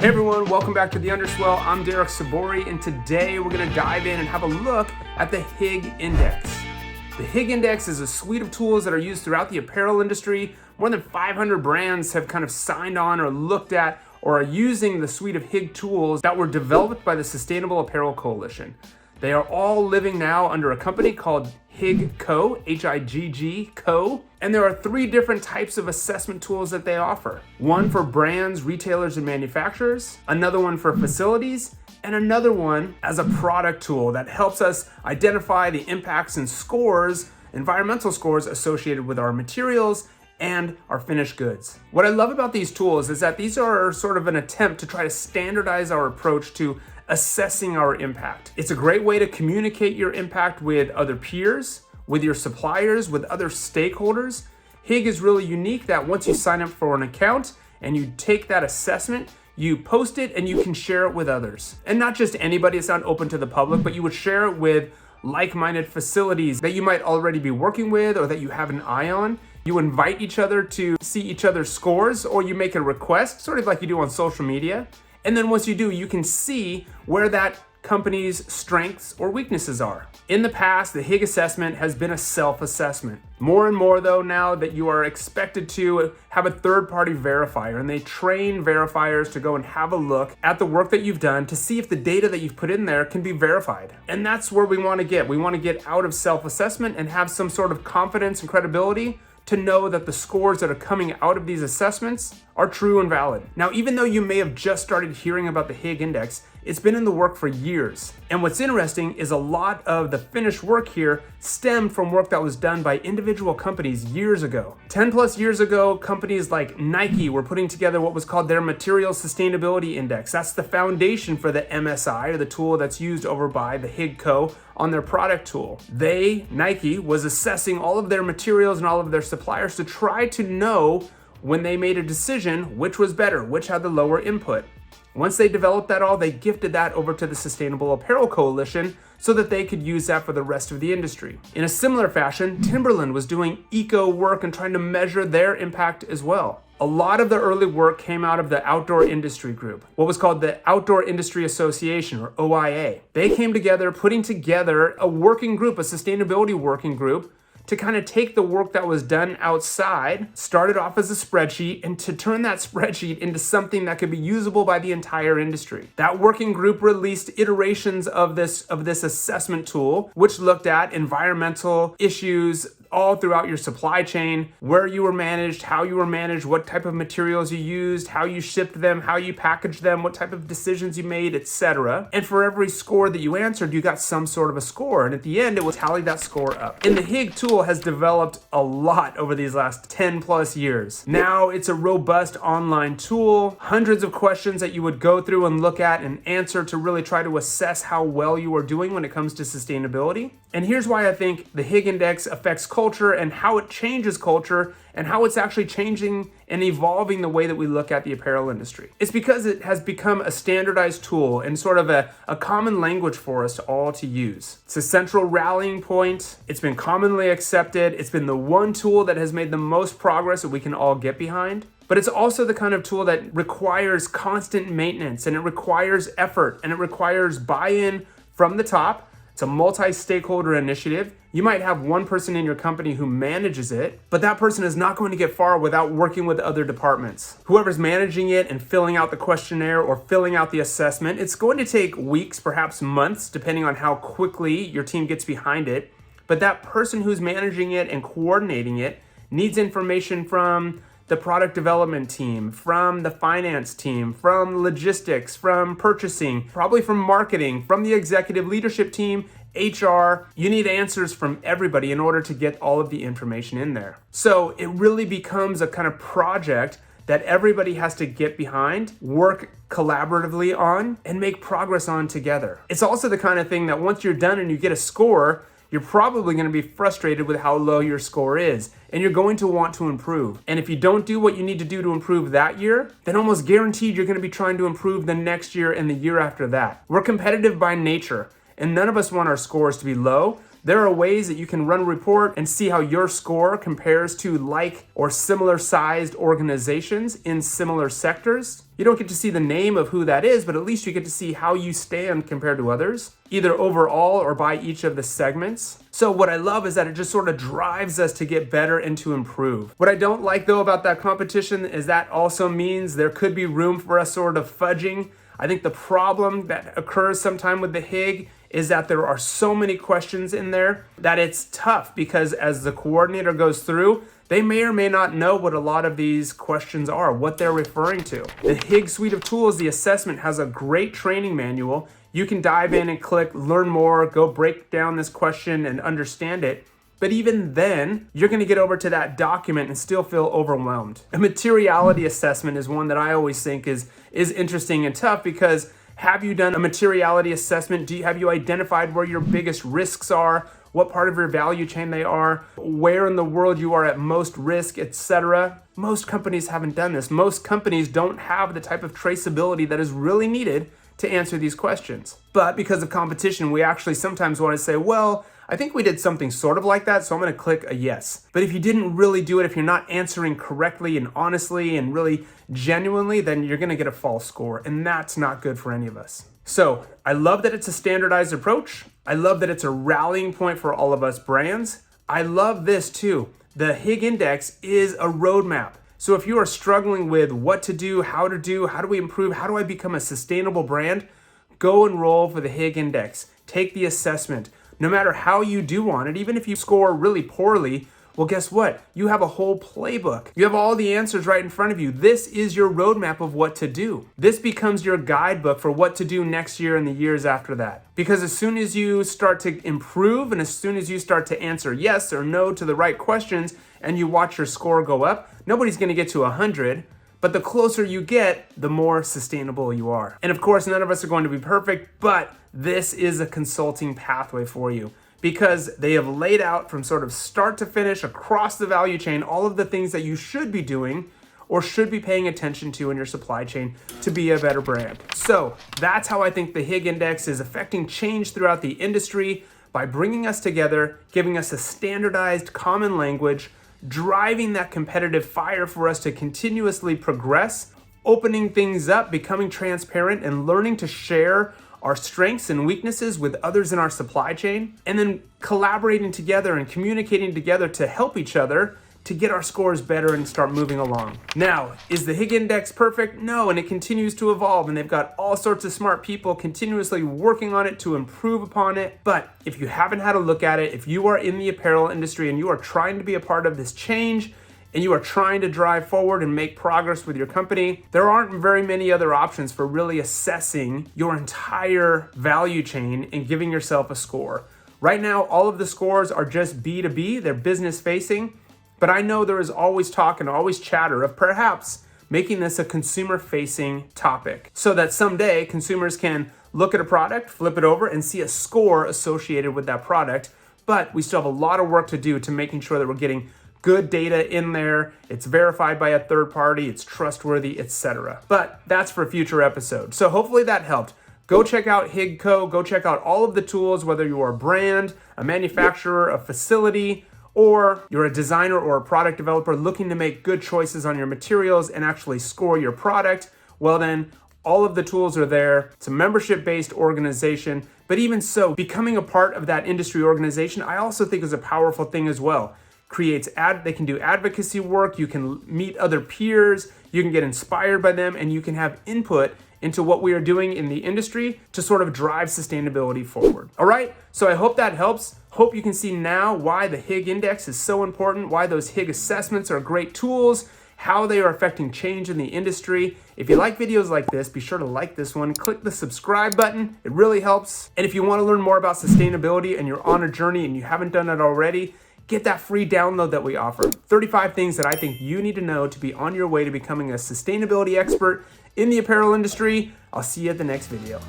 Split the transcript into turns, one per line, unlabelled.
Hey everyone, welcome back to The Underswell. I'm Derek Sabori, and today we're going to dive in and have a look at the Higg Index. The Higg Index is a suite of tools that are used throughout the apparel industry. More than 500 brands have kind of signed on or looked at or are using the suite of Higg tools that were developed by the Sustainable Apparel Coalition. They are all living now under a company called Higg Co., H-I-G-G Co., and there are 3 different types of assessment tools that they offer. One for brands, retailers, and manufacturers, another one for facilities, and another one as a product tool that helps us identify the impacts and scores, environmental scores associated with our materials and our finished goods. What I love about these tools is that these are sort of an attempt to try to standardize our approach to assessing our impact. It's a great way to communicate your impact with other peers, with your suppliers, with other stakeholders. Higg is really unique that once you sign up for an account and you take that assessment, you post it and you can share it with others. And not just anybody, it's not open to the public, but you would share it with like-minded facilities that you might already be working with or that you have an eye on. You invite each other to see each other's scores, or you make a request, sort of like you do on social media. And then once you do, you can see where that company's strengths or weaknesses are. In the past, the Higg assessment has been a self-assessment. More and more though now that you are expected to have a third-party verifier, and they train verifiers to go and have a look at the work that you've done to see if the data that you've put in there can be verified. And that's where we want to get. We want to get out of self-assessment and have some sort of confidence and credibility to know that the scores that are coming out of these assessments are true and valid. Now, even though you may have just started hearing about the Higg Index, it's been in the work for years. And what's interesting is a lot of the finished work here stemmed from work that was done by individual companies years ago. 10 plus years ago, companies like Nike were putting together what was called their Material Sustainability Index. That's the foundation for the MSI, or the tool that's used over by the Higg Co. on their product tool. Nike, was assessing all of their materials and all of their suppliers to try to know when they made a decision which was better, which had the lower input. Once they developed that all, they gifted that over to the Sustainable Apparel Coalition so that they could use that for the rest of the industry. In a similar fashion, Timberland was doing eco work and trying to measure their impact as well. A lot of the early work came out of the Outdoor Industry Group, what was called the Outdoor Industry Association, or OIA. They came together, putting together a working group, a sustainability working group, to kind of take the work that was done outside, started off as a spreadsheet, and to turn that spreadsheet into something that could be usable by the entire industry. That working group released iterations of this assessment tool, which looked at environmental issues all throughout your supply chain, where you were managed, how you were managed, what type of materials you used, how you shipped them, how you packaged them, what type of decisions you made, etc. And for every score that you answered, you got some sort of a score. And at the end, it will tally that score up. And the Higg tool has developed a lot over these last 10 plus years. Now it's a robust online tool, hundreds of questions that you would go through and look at and answer to really try to assess how well you are doing when it comes to sustainability. And here's why I think the Higg Index affects culture and how it changes culture and how it's actually changing and evolving the way that we look at the apparel industry. It's because it has become a standardized tool and sort of a common language for us all to use. It's a central rallying point. It's been commonly accepted. It's been the one tool that has made the most progress that we can all get behind. But it's also the kind of tool that requires constant maintenance, and it requires effort, and it requires buy-in from the top. It's a multi-stakeholder initiative. You might have one person in your company who manages it, but that person is not going to get far without working with other departments. Whoever's managing it and filling out the questionnaire or filling out the assessment, it's going to take weeks, perhaps months, depending on how quickly your team gets behind it. But that person who's managing it and coordinating it needs information from the product development team, from the finance team, from logistics, from purchasing, probably from marketing, from the executive leadership team, HR. You need answers from everybody in order to get all of the information in there. So it really becomes a kind of project that everybody has to get behind, work collaboratively on, and make progress on together. It's also the kind of thing that once you're done and you get a score, you're probably going to be frustrated with how low your score is, and you're going to want to improve. And if you don't do what you need to do to improve that year, then almost guaranteed you're going to be trying to improve the next year and the year after that. We're competitive by nature, and none of us want our scores to be low. There are ways that you can run a report and see how your score compares to like or similar sized organizations in similar sectors. You don't get to see the name of who that is, but at least you get to see how you stand compared to others, either overall or by each of the segments. So what I love is that it just sort of drives us to get better and to improve. What I don't like though about that competition is that also means there could be room for us sort of fudging. I think the problem that occurs sometime with the Higg is that there are so many questions in there that it's tough, because as the coordinator goes through, they may or may not know what a lot of these questions are, what they're referring to. The Higg suite of tools, the assessment, has a great training manual. You can dive in and click learn more, go break down this question and understand it. But even then, you're going to get over to that document and still feel overwhelmed. A materiality assessment is one that I always think is interesting and tough, because have you done a materiality assessment? Have you identified where your biggest risks are, what part of your value chain they are, where in the world you are at most risk, etc.? Most companies haven't done this. Most companies don't have the type of traceability that is really needed to answer these questions. But because of competition, we actually sometimes want to say, well, I think we did something sort of like that, so I'm going to click a yes. But if you didn't really do it, if you're not answering correctly and honestly and really genuinely, then you're going to get a false score, and that's not good for any of us. So I love that it's a standardized approach. I love that it's a rallying point for all of us brands. I love this too. The Higg Index is a roadmap. So if you are struggling with what to do, how do we improve, how do I become a sustainable brand, go enroll for the Higg Index. Take the assessment. No matter how you do on it, even if you score really poorly, well, guess what? You have a whole playbook. You have all the answers right in front of you. This is your roadmap of what to do. This becomes your guidebook for what to do next year and the years after that. Because as soon as you start to improve, and as soon as you start to answer yes or no to the right questions, and you watch your score go up, nobody's going to get to 100. But the closer you get, the more sustainable you are. And of course, none of us are going to be perfect, but this is a consulting pathway for you, because they have laid out from sort of start to finish across the value chain all of the things that you should be doing or should be paying attention to in your supply chain to be a better brand. So that's how I think the Higg Index is affecting change throughout the industry, by bringing us together, giving us a standardized common language, driving that competitive fire for us to continuously progress, opening things up, becoming transparent, and learning to share our strengths and weaknesses with others in our supply chain, and then collaborating together and communicating together to help each other to get our scores better and start moving along. Now, is the Higg Index perfect? No, and it continues to evolve, and they've got all sorts of smart people continuously working on it to improve upon it. But if you haven't had a look at it, if you are in the apparel industry and you are trying to be a part of this change, and you are trying to drive forward and make progress with your company, there aren't very many other options for really assessing your entire value chain and giving yourself a score. Right now, all of the scores are just B2B, they're business facing, but I know there is always talk and always chatter of perhaps making this a consumer facing topic, so that someday consumers can look at a product, flip it over, and see a score associated with that product. But we still have a lot of work to do to making sure that we're getting good data in there, it's verified by a third party, it's trustworthy, etc. But that's for a future episode. So hopefully that helped. Go check out Higg Co. Go check out all of the tools, whether you're a brand, a manufacturer, a facility, or you're a designer or a product developer looking to make good choices on your materials and actually score your product. Well then, all of the tools are there. It's a membership-based organization, but even so, becoming a part of that industry organization, I also think is a powerful thing as well. They can do advocacy work, you can meet other peers, you can get inspired by them, and you can have input into what we are doing in the industry to sort of drive sustainability forward. All right, so I hope that helps. Hope you can see now why the Higg Index is so important, why those Higg assessments are great tools, how they are affecting change in the industry. If you like videos like this, be sure to like this one, click the subscribe button, it really helps. And if you want to learn more about sustainability and you're on a journey and you haven't done it already, get that free download that we offer. 35 things that I think you need to know to be on your way to becoming a sustainability expert in the apparel industry. I'll see you at the next video.